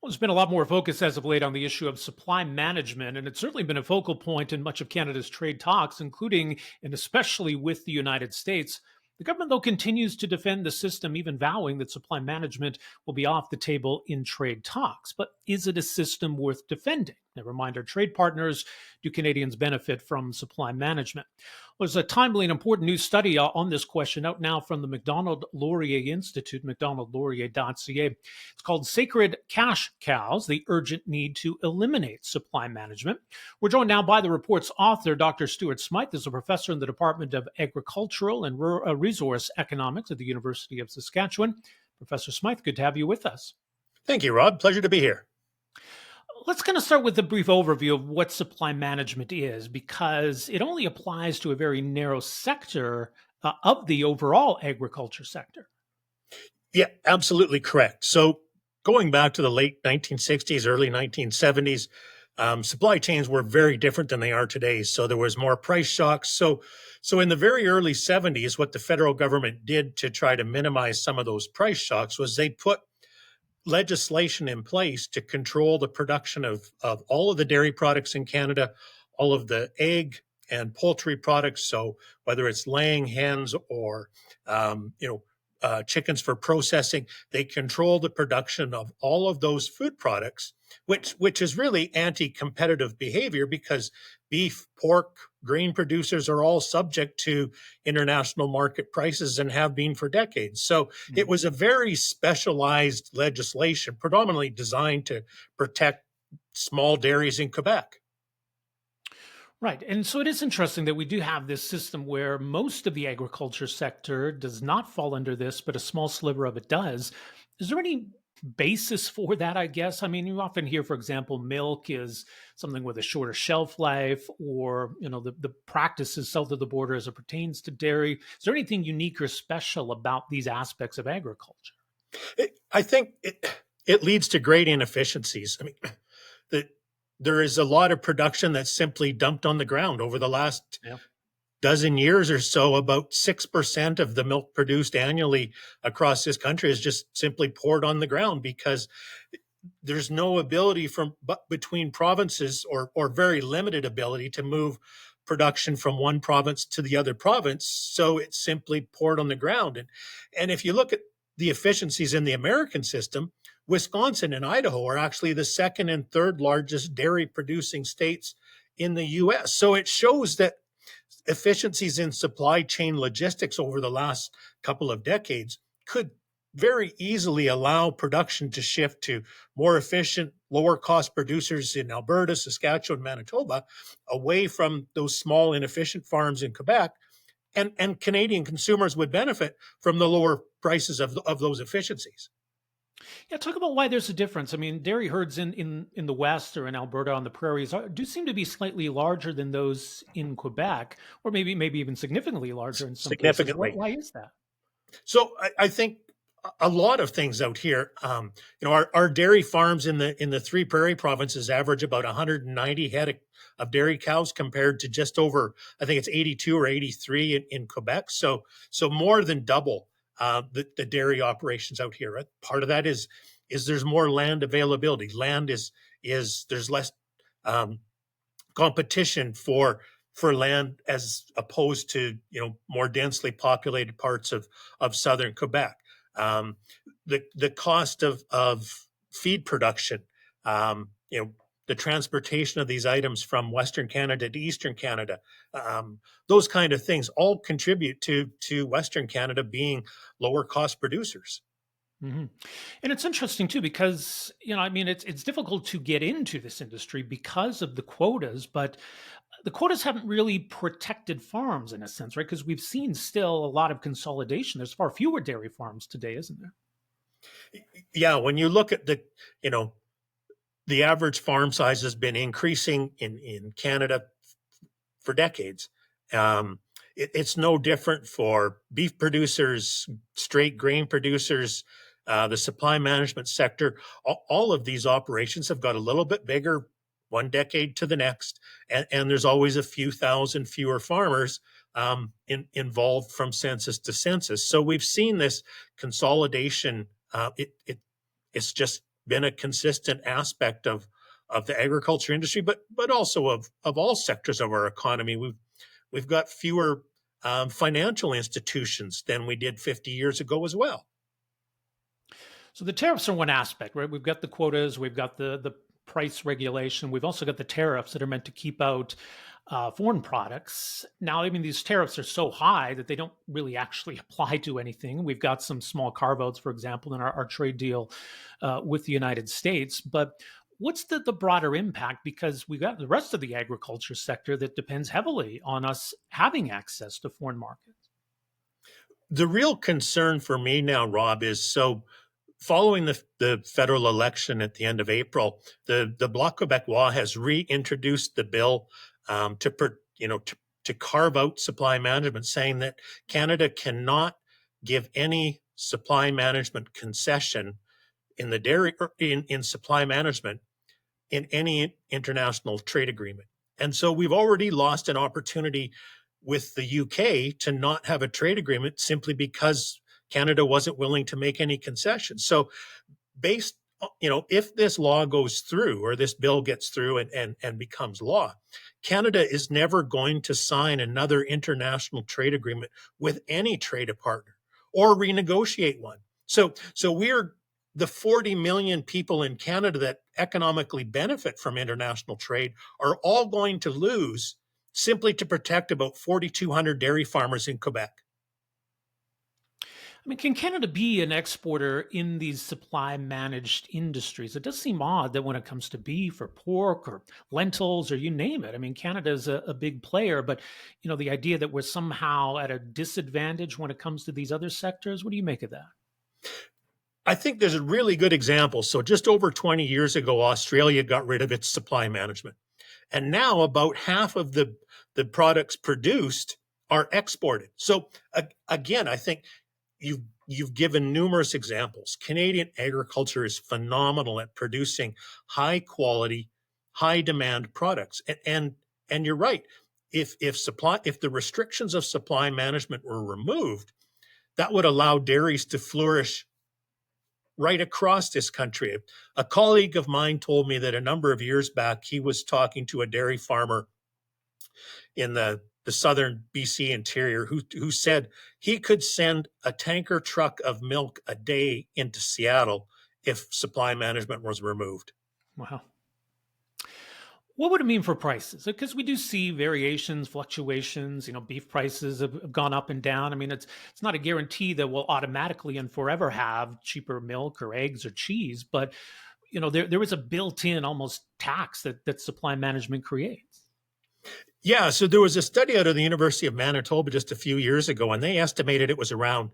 Well, there's been a lot more focus as of late on the issue of supply management, and it's certainly been a focal point in much of Canada's trade talks, including and especially with the United States. The government, though, continues to defend the system, even vowing that supply management will be off the table in trade talks. But is it a system worth defending? Never mind our trade partners. Do Canadians benefit from supply management? Well, there's a timely and important new study on this question out now from the Macdonald-Laurier Institute, macdonald-laurier.ca. It's called Sacred Cash Cows, the Urgent Need to Eliminate Supply Management. We're joined now by the report's author, Dr. Stuart Smyth, is a professor in the Department of Agricultural and Resource Economics at the University of Saskatchewan. Professor Smyth, good to have you with us. Thank you, Rob. Pleasure to be here. Let's kind of start with a brief overview of what supply management is, because it only applies to a very narrow sector of the overall agriculture sector. Yeah, absolutely correct. So going back to the late 1960s, early 1970s, supply chains were very different than they are today. So there was more price shocks. So in the very early 70s, what the federal government did to try to minimize some of those price shocks was they put legislation in place to control the production of all of the dairy products in Canada, all of the egg and poultry products. So whether it's laying hens or, chickens for processing, they control the production of all of those food products, which is really anti-competitive behavior because beef, pork, grain producers are all subject to international market prices and have been for decades. So it was a very specialized legislation, predominantly designed to protect small dairies in Quebec. Right. And so it is interesting that we do have this system where most of the agriculture sector does not fall under this, but a small sliver of it does. Is there any basis for that, I guess? I mean, you often hear, for example, milk is something with a shorter shelf life, or, the practices south of the border as it pertains to dairy. Is there anything unique or special about these aspects of agriculture? I think it leads to great inefficiencies. I mean, there is a lot of production that's simply dumped on the ground over the last Yeah. dozen years or so. About 6% of the milk produced annually across this country is just simply poured on the ground because there's no ability between provinces or very limited ability to move production from one province to the other province. So it's simply poured on the ground. And if you look at the efficiencies in the American system, Wisconsin and Idaho are actually the second and third largest dairy producing states in the US. So it shows that efficiencies in supply chain logistics over the last couple of decades could very easily allow production to shift to more efficient, lower cost producers in Alberta, Saskatchewan, Manitoba, away from those small, inefficient farms in Quebec. And Canadian consumers would benefit from the lower prices of those efficiencies. Yeah, talk about why there's a difference. I mean, dairy herds in the West or in Alberta on the prairies do seem to be slightly larger than those in Quebec, or maybe even significantly larger in some cases. Significantly. Why is that? So I think a lot of things out here. Our dairy farms in the three prairie provinces average about 190 head of dairy cows compared to just over, I think it's 82 or 83 in Quebec. So more than double the dairy operations out here. Right? Part of that is there's more land availability. Land is there's less competition for land as opposed to more densely populated parts of southern Quebec. The cost of feed production, the transportation of these items from Western Canada to Eastern Canada, those kind of things all contribute to Western Canada being lower cost producers. hmm And it's interesting too because I mean, it's difficult to get into this industry because of the quotas, but the quotas haven't really protected farms in a sense, right? Because we've seen still a lot of consolidation. There's far fewer dairy farms today, isn't there? Yeah, when you look at the average farm size has been increasing in Canada for decades. It's no different for beef producers, straight grain producers, the supply management sector. All of these operations have got a little bit bigger one decade to the next, and there's always a few thousand fewer farmers involved from census to census. So we've seen this consolidation. It's just been a consistent aspect of the agriculture industry, but also of all sectors of our economy. We've got fewer financial institutions than we did 50 years ago as well. So the tariffs are one aspect, right? We've got the quotas, we've got the price regulation, we've also got the tariffs that are meant to keep out foreign products. Now, I mean, these tariffs are so high that they don't really actually apply to anything. We've got some small carve outs, for example, in our trade deal with the United States. But what's the broader impact? Because we've got the rest of the agriculture sector that depends heavily on us having access to foreign markets. The real concern for me now, Rob, is so following the federal election at the end of April, the Bloc Québécois has reintroduced the bill to carve out supply management, saying that Canada cannot give any supply management concession in the dairy in supply management in any international trade agreement. And so we've already lost an opportunity with the UK to not have a trade agreement simply because Canada wasn't willing to make any concessions. So based, if this law goes through or this bill gets through and becomes law, Canada is never going to sign another international trade agreement with any trade partner or renegotiate one. So we're the 40 million people in Canada that economically benefit from international trade are all going to lose simply to protect about 4,200 dairy farmers in Quebec. I mean, can Canada be an exporter in these supply managed industries? It does seem odd that when it comes to beef or pork or lentils or you name it, I mean, Canada is a big player, but the idea that we're somehow at a disadvantage when it comes to these other sectors, what do you make of that? I think there's a really good example. So just over 20 years ago, Australia got rid of its supply management. And now about half of the products produced are exported. So again, I think you've given numerous examples. Canadian agriculture is phenomenal at producing high quality, high demand products. And you're right. If the restrictions of supply management were removed, that would allow dairies to flourish right across this country. A colleague of mine told me that a number of years back, he was talking to a dairy farmer in the southern BC interior who said he could send a tanker truck of milk a day into Seattle if supply management was removed. Wow. What would it mean for prices? Because we do see variations, fluctuations. Beef prices have gone up and down. I mean, it's not a guarantee that we'll automatically and forever have cheaper milk or eggs or cheese, but there is a built-in almost tax that supply management creates. Yeah, so there was a study out of the University of Manitoba just a few years ago, and they estimated it was around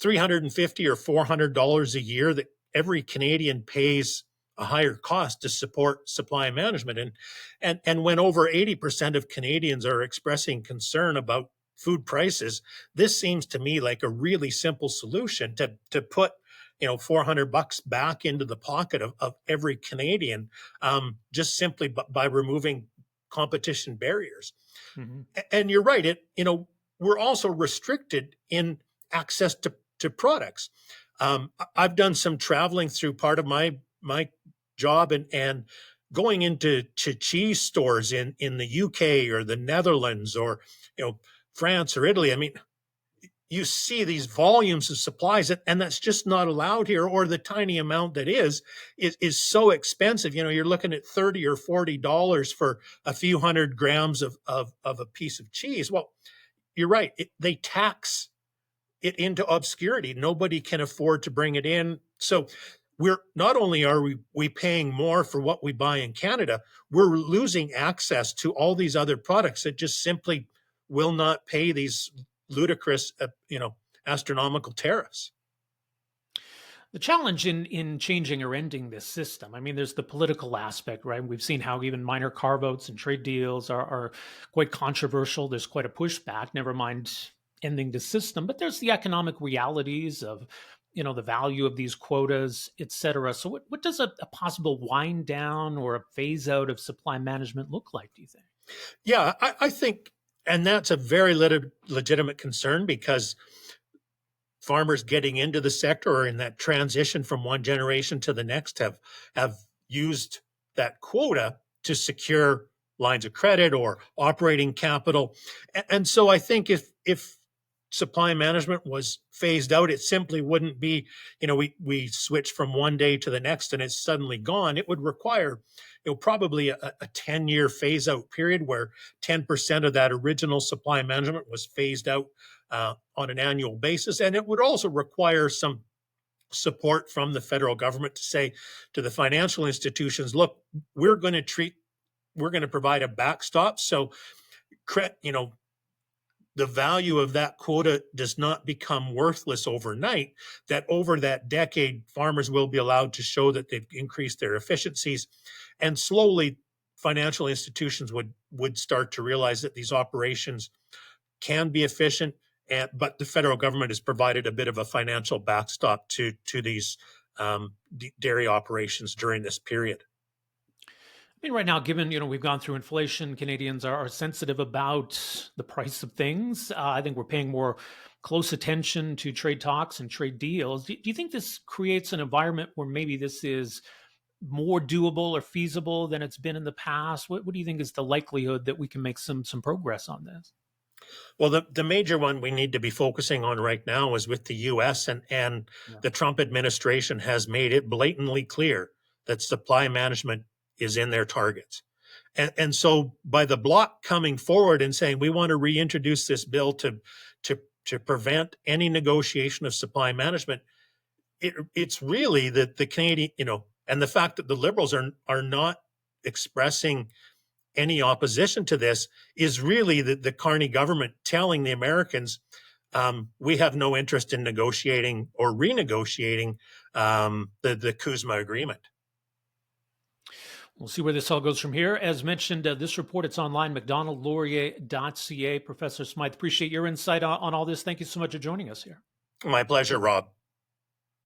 $350 or $400 a year that every Canadian pays a higher cost to support supply management. And when over 80% of Canadians are expressing concern about food prices, this seems to me like a really simple solution to put $400 back into the pocket of every Canadian, just simply by removing competition barriers. Mm-hmm. And you're right. We're also restricted in access to products. I've done some traveling through part of my job and going into cheese stores in the UK or the Netherlands or France or Italy. I mean, you see these volumes of supplies and that's just not allowed here, or the tiny amount that is so expensive. You're looking at $30 or $40 for a few hundred grams of a piece of cheese. Well, you're right. They tax it into obscurity. Nobody can afford to bring it in. So we're not only are we paying more for what we buy in Canada, we're losing access to all these other products that just simply will not pay these ludicrous, astronomical tariffs. The challenge in changing or ending this system, I mean, there's the political aspect, right? We've seen how even minor carve-outs and trade deals are quite controversial. There's quite a pushback, never mind ending the system. But there's the economic realities of, the value of these quotas, et cetera. So what does a possible wind down or a phase out of supply management look like, do you think? Yeah, I think, and that's a very legitimate concern, because farmers getting into the sector or in that transition from one generation to the next have used that quota to secure lines of credit or operating capital. And so I think if supply management was phased out, it simply wouldn't be, we switch from one day to the next and it's suddenly gone. It would require, probably a 10-year phase out period where 10% of that original supply management was phased out on an annual basis. And it would also require some support from the federal government to say to the financial institutions, look, we're going to provide a backstop. So, the value of that quota does not become worthless overnight, that over that decade, farmers will be allowed to show that they've increased their efficiencies. And slowly, financial institutions would start to realize that these operations can be efficient, but the federal government has provided a bit of a financial backstop to these dairy operations during this period. I mean, right now, given we've gone through inflation, Canadians are sensitive about the price of things. I think we're paying more close attention to trade talks and trade deals. Do you think this creates an environment where maybe this is more doable or feasible than it's been in the past? What do you think is the likelihood that we can make some progress on this? Well, the major one we need to be focusing on right now is with the U.S. and Yeah. the Trump administration has made it blatantly clear that supply management is in their targets. And so by the bloc coming forward and saying we want to reintroduce this bill to prevent any negotiation of supply management, it's really that the Canadian, and the fact that the Liberals are not expressing any opposition to this is really the Carney government telling the Americans, we have no interest in negotiating or renegotiating the CUSMA agreement. We'll see where this all goes from here. As mentioned, this report, it's online, Macdonald-Laurier.ca. Professor Smyth, appreciate your insight on all this. Thank you so much for joining us here. My pleasure, Rob.